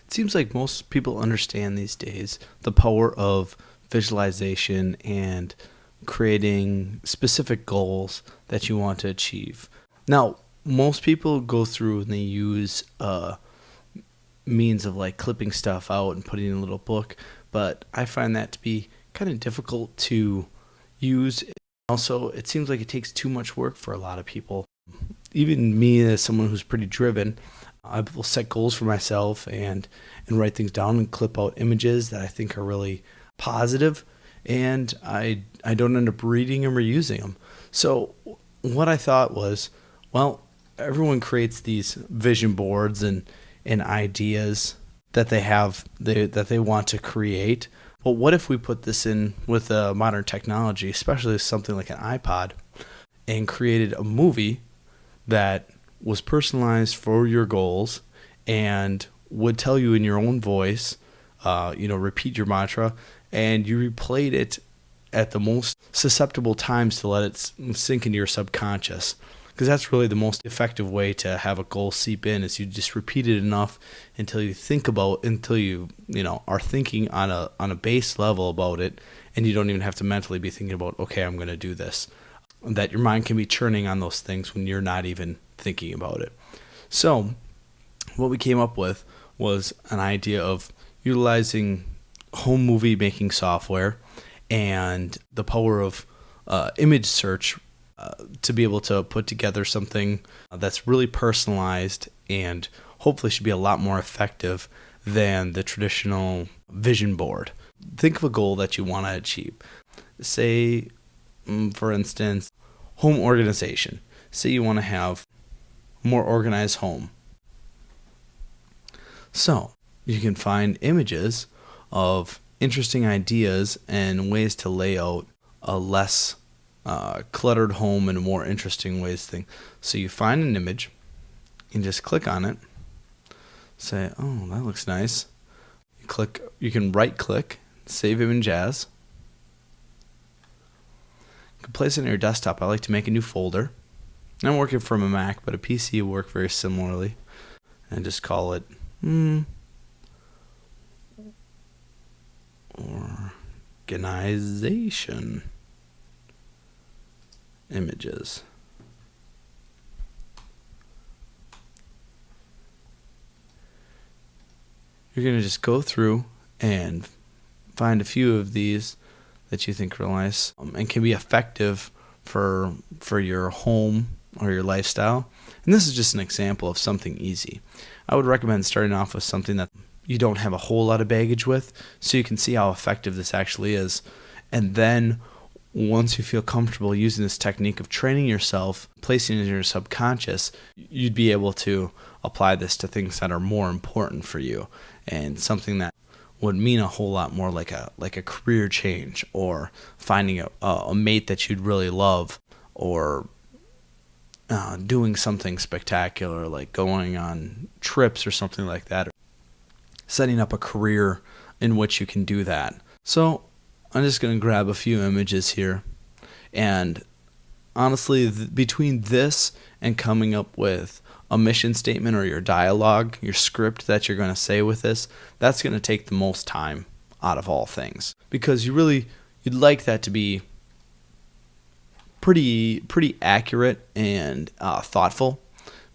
It seems like most people understand these days the power of visualization and creating specific goals that you want to achieve. Now, most people go through and they use means of like clipping stuff out and putting in a little book, but I find that to be kind of difficult to use. Also, it seems like it takes too much work for a lot of people. Even me, as someone who's pretty driven, I will set goals for myself and write things down and clip out images that I think are really positive, and I don't end up reading them or using them. So what I thought was, well, everyone creates these vision boards and ideas that they have that they want to create. But what if we put this in with modern technology, especially something like an iPod, and created a movie that was personalized for your goals and would tell you in your own voice, repeat your mantra, and you replayed it at the most susceptible times to let it sink into your subconscious. Because that's really the most effective way to have a goal seep in, is you just repeat it enough until you are thinking on a base level about it, and you don't even have to mentally be thinking about, okay, I'm going to do this. That your mind can be churning on those things when you're not even thinking about it. So what we came up with was an idea of utilizing home movie making software and the power of image search to be able to put together something that's really personalized and hopefully should be a lot more effective than the traditional vision board. Think of a goal that you want to achieve. Say, for instance, home organization. Say you want to have a more organized home. So you can find images of interesting ideas and ways to lay out a less cluttered home in a more interesting ways thing. So you find an image, and just click on it, say, oh, that looks nice. You can right click, save image as. You can place it on your desktop. I like to make a new folder. I'm working from a Mac, but a PC will work very similarly. And just call it organization images. You're going to just go through and find a few of these that you think are nice and can be effective for your home or your lifestyle. And this is just an example of something easy. I would recommend starting off with something that you don't have a whole lot of baggage with, so you can see how effective this actually is. And then once you feel comfortable using this technique of training yourself, placing it in your subconscious, you'd be able to apply this to things that are more important for you and something that would mean a whole lot more, like a career change, or finding a mate that you'd really love, or doing something spectacular like going on trips or something like that, or setting up a career in which you can do that. So I'm just going to grab a few images here, and honestly, between this and coming up with a mission statement or your dialogue, your script that you're going to say with this, that's going to take the most time out of all things, because you'd like that to be pretty accurate and thoughtful,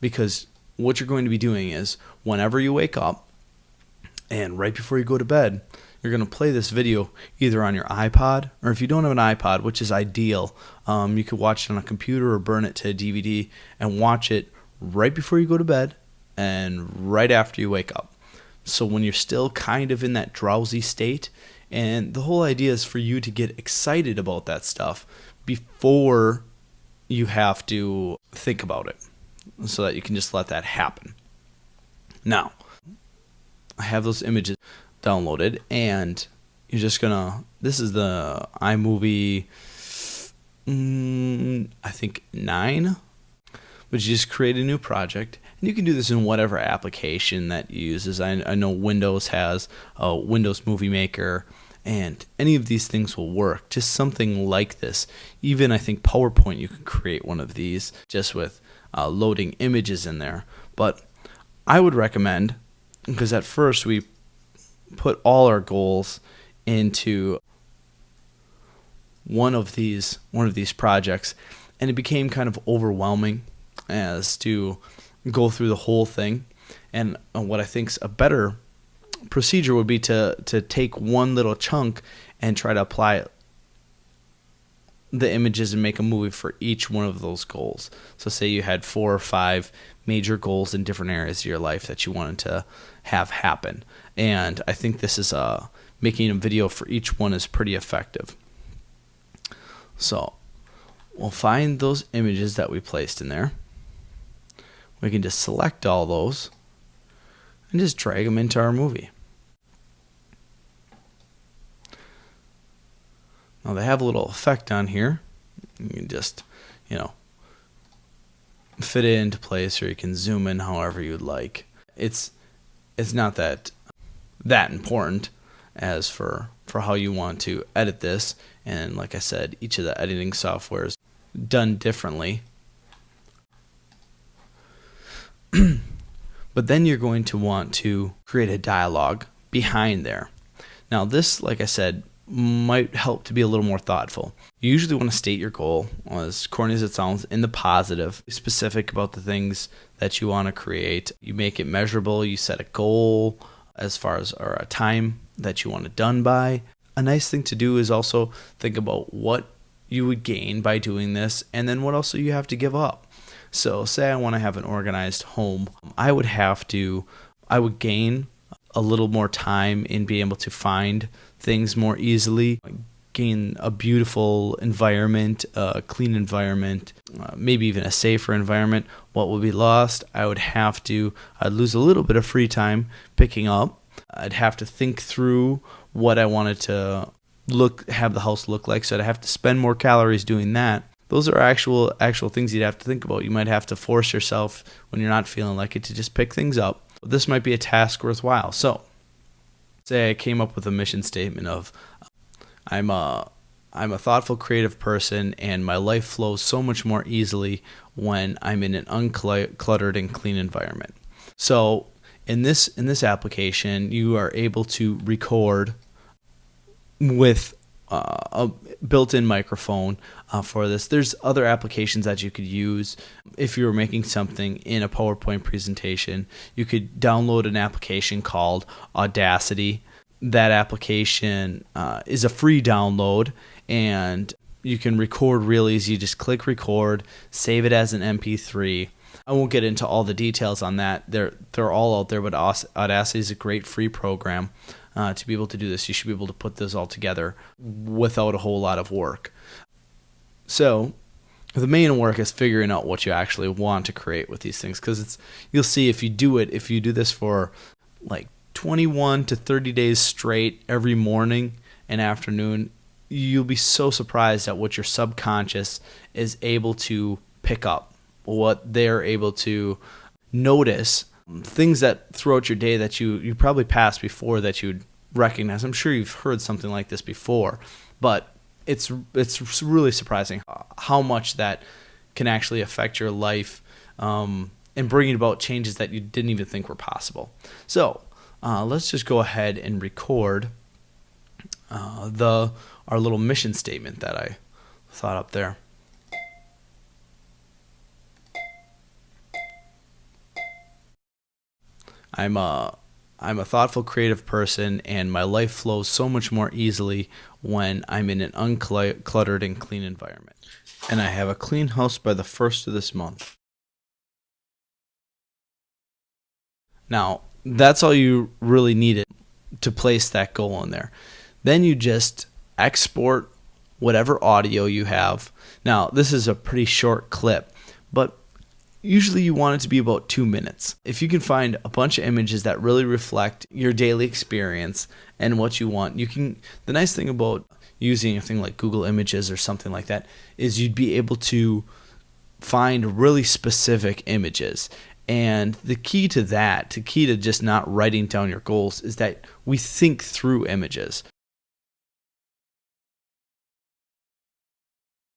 because what you're going to be doing is whenever you wake up and right before you go to bed, you're going to play this video either on your iPod, or if you don't have an iPod, which is ideal, you could watch it on a computer or burn it to a DVD and watch it right before you go to bed and right after you wake up. So when you're still kind of in that drowsy state, and the whole idea is for you to get excited about that stuff before you have to think about it, so that you can just let that happen. Now, I have those images downloaded, and you're just gonna, this is the iMovie, I think 9, but you just create a new project, and you can do this in whatever application that you use. I know Windows has a Windows Movie Maker, and any of these things will work. Just something like this. Even I think PowerPoint, you can create one of these just with loading images in there. But I would recommend because at first we put all our goals into one of these projects, and it became kind of overwhelming as to go through the whole thing. And what I think's a better procedure would be to take one little chunk and try to apply the images and make a movie for each one of those goals. So say you had 4 or 5 major goals in different areas of your life that you wanted to have happen. And I think this is making a video for each one is pretty effective. So we'll find those images that we placed in there. We can just select all those and just drag them into our movie. Now they have a little effect on here. You can just, fit it into place, or you can zoom in however you'd like. It's not that important as for how you want to edit this. And like I said, each of the editing software is done differently. But then you're going to want to create a dialogue behind there. Now this, like I said, might help to be a little more thoughtful. You usually want to state your goal, as corny as it sounds, in the positive. Be specific about the things that you want to create. You make it measurable. You set a goal as far as, or a time that you want it done by. A nice thing to do is also think about what you would gain by doing this, and then what else you have to give up. So say I want to have an organized home. I would gain a little more time in being able to find things more easily, gain a beautiful environment, a clean environment, maybe even a safer environment. What would be lost? I'd lose a little bit of free time picking up. I'd have to think through what I wanted to have the house look like, so I'd have to spend more calories doing that. Those are actual things you'd have to think about. You might have to force yourself when you're not feeling like it to just pick things up. This might be a task worthwhile. So say I came up with a mission statement of I'm a thoughtful, creative person, and my life flows so much more easily when I'm in an uncluttered and clean environment. So in this application, you are able to record with a built-in microphone for this. There's other applications that you could use. If you were making something in a PowerPoint presentation, you could download an application called Audacity. That application is a free download, and you can record really easy. You just click record, save it as an MP3. I won't get into all the details on that. They're all out there, but Audacity is a great free program. To be able to do this, you should be able to put this all together without a whole lot of work. So the main work is figuring out what you actually want to create with these things, because you'll see if you do this for like 21 to 30 days straight every morning and afternoon, you'll be so surprised at what your subconscious is able to pick up, what they're able to notice. Things that throughout your day that you probably passed before that you'd recognize. I'm sure you've heard something like this before, but it's really surprising how much that can actually affect your life and bringing about changes that you didn't even think were possible. So let's just go ahead and record our little mission statement that I thought up there. I'm a thoughtful, creative person, and my life flows so much more easily when I'm in an uncluttered and clean environment. And I have a clean house by the 1st of this month. Now, that's all you really needed to place that goal in there. Then you just export whatever audio you have. Now, this is a pretty short clip, but usually you want it to be about 2 minutes. If you can find a bunch of images that really reflect your daily experience and what you want, the nice thing about using a thing like Google Images or something like that is you'd be able to find really specific images. And the key to just not writing down your goals is that we think through images.